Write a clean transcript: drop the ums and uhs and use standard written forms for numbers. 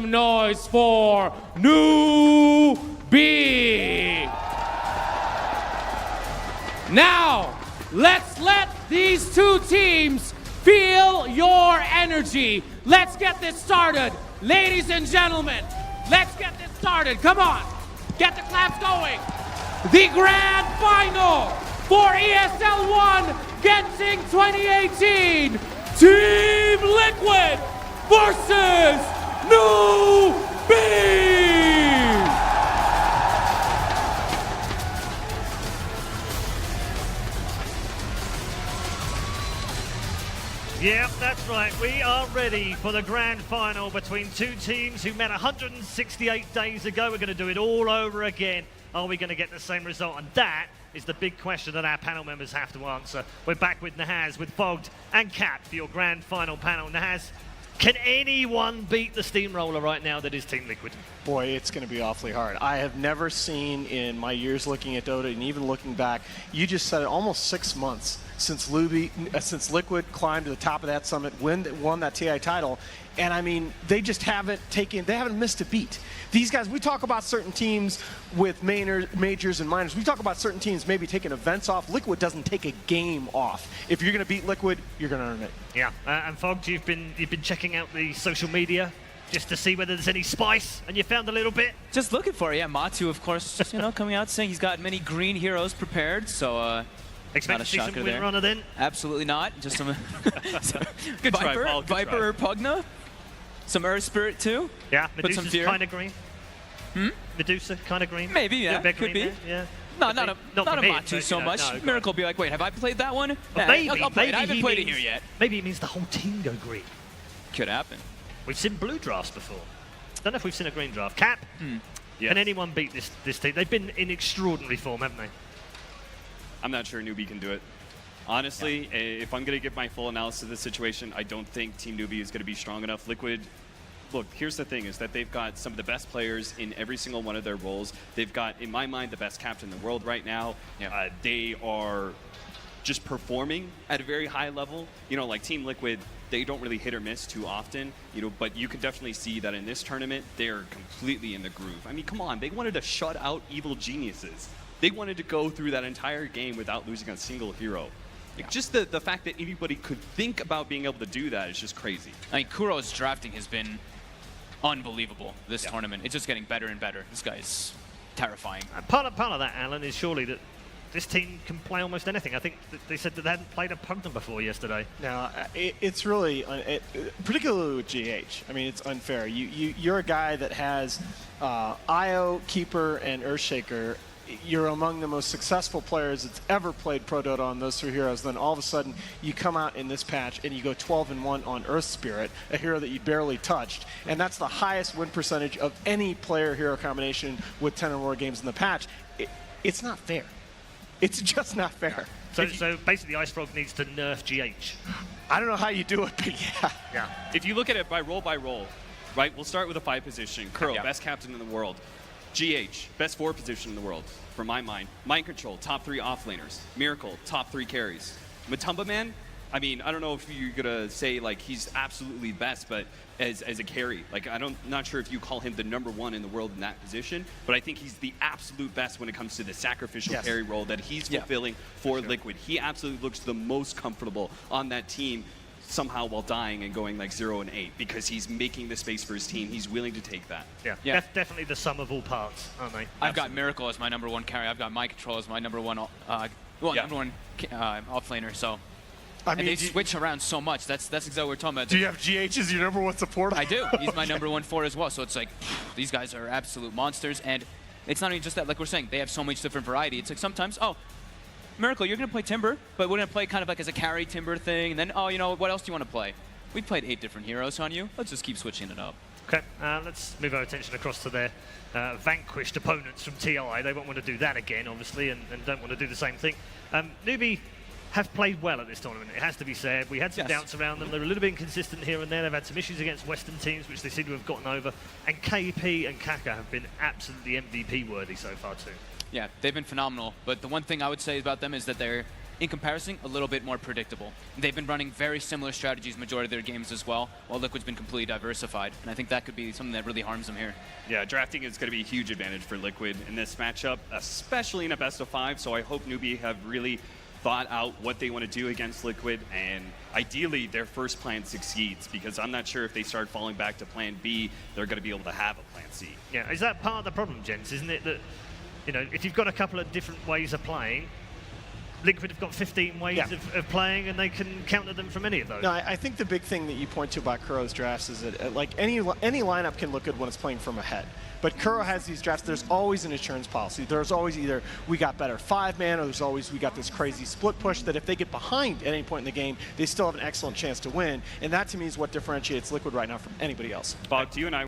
Noise for Newbee. Now, let's let these two teams feel your energy. Let's get this started. Ladies and gentlemen, let's get this started. Come on, get the claps going. The grand final for ESL 1 GENTING 2018. Team Liquid versus Newbee. Yep, that's right. We are ready for the grand final between two teams who met 168 days ago. We're going to do it all over again. Are we going to get the same result? And that is the big question that our panel members have to answer. We're back with Nahaz, with Fogged and Cap for your grand final panel. Nahaz, can anyone beat the steamroller right now that is Team Liquid? Boy, it's going to be awfully hard. I have never seen in my years looking at Dota, and even looking back, you just said it, almost 6 months since Liquid climbed to the top of that summit, won that TI title, and I mean, they just haven't missed a beat. These guys, we talk about certain teams with majors and minors. We talk about certain teams maybe taking events off. Liquid doesn't take a game off. If you're going to beat Liquid, you're going to earn it. Yeah, and Fogged, you've been checking out the social media just to see whether there's any spice, and you found a little bit. Just looking for it, yeah. Matu, of course, just, coming out saying he's got many green heroes prepared, so expect to see some win runner then? Absolutely not. Just some Good Viper, try, Paul. Good Viper try. or Pugna. Some Earth Spirit too. Yeah, Put some Medusa's fear. kind of green. Medusa, kind of green. Maybe, yeah, could be. There? Yeah. No, not a Matu but, so much. No, Miracle will be like, wait, have I played that one? Well, Nah, maybe, I'll play it. I haven't played it means, here yet. Maybe it means the whole team go green. Could happen. We've seen blue drafts before. Don't know if we've seen a green draft. Cap, Yes. can anyone beat this team? They've been in extraordinary form, haven't they? I'm not sure Newbee can do it. Honestly, if I'm going to give my full analysis of the situation, I don't think Team Newbee is going to be strong enough. Liquid, look, here's the thing, is that they've got some of the best players in every single one of their roles. They've got, in my mind, the best captain in the world right now. Yeah. They are just performing at a very high level. Like Team Liquid, they don't really hit or miss too often, but you can definitely see that in this tournament, they're completely in the groove. I mean, come on, they wanted to shut out evil geniuses. They wanted to go through that entire game without losing a single hero. Like, just the fact that anybody could think about being able to do that is just crazy. I mean, Kuro's drafting has been unbelievable this tournament. It's just getting better and better. This guy's terrifying. And part of that, Alan, is surely that this team can play almost anything. I think they said that they hadn't played a Pugna before yesterday. Now, it's really, particularly with GH, I mean, it's unfair. You're a guy that has IO, Keeper, and Earthshaker. You're among the most successful players that's ever played Pro Dota on those 3 heroes. Then all of a sudden, you come out in this patch and you go 12-1 on Earth Spirit, a hero that you barely touched. And that's the highest win percentage of any player-hero combination with 10 or more games in the patch. It's not fair. It's just not fair. So basically, Ice Frog needs to nerf GH. I don't know how you do it, but yeah. If you look at it by role, right, we'll start with a 5 position. Kuro, best captain in the world. GH, best 4 position in the world, for my mind. Mind Control, top 3 offlaners. Miracle, top 3 carries. Matumba Man, I mean, I don't know if you're gonna say like he's absolutely best, but as a carry, like not sure if you call him the #1 in the world in that position, but I think he's the absolute best when it comes to the sacrificial carry role that he's fulfilling for Liquid. He absolutely looks the most comfortable on that team, somehow while dying and going like 0-8 because he's making the space for his team. He's willing to take that. Yeah. Definitely the sum of all parts, aren't they? I've got Miracle as my #1 carry. I've got Mind Control as my #1 #1 offlaner. So and they switch around so much. That's exactly what we're talking about. Do you have GH as your #1 support? I do. He's my #1 as well. So it's like these guys are absolute monsters. And it's not even just that. Like we're saying, they have so much different variety. It's like sometimes, Miracle, you're going to play Timber, but we're going to play kind of like as a carry Timber thing. And then, what else do you want to play? We played 8 different heroes on you. Let's just keep switching it up. Okay, let's move our attention across to their vanquished opponents from TI. They won't want to do that again, obviously, and don't want to do the same thing. Newbee have played well at this tournament, it has to be said. We had some doubts around them. They're a little bit inconsistent here and there. They've had some issues against Western teams, which they seem to have gotten over. And KP and Kaka have been absolutely MVP worthy so far too. Yeah, they've been phenomenal. But the one thing I would say about them is that they're in comparison, a little bit more predictable. They've been running very similar strategies majority of their games as well, while Liquid's been completely diversified. And I think that could be something that really harms them here. Yeah, drafting is going to be a huge advantage for Liquid in this matchup, especially in a best of 5. So I hope Newbee have really thought out what they want to do against Liquid, and ideally their first plan succeeds, because I'm not sure if they start falling back to plan B, they're going to be able to have a plan C. Yeah, is that part of the problem, gents? Isn't it that, you know, if you've got a couple of different ways of playing, Liquid have got 15 ways of playing, and they can counter them from any of those. No, I think the big thing that you point to about Kuro's drafts is that like any lineup can look good when it's playing from ahead. But Kuro has these drafts, there's always an insurance policy. There's always either we got better 5-man, or there's always we got this crazy split push that if they get behind at any point in the game, they still have an excellent chance to win. And that to me is what differentiates Liquid right now from anybody else. Bob, do you and I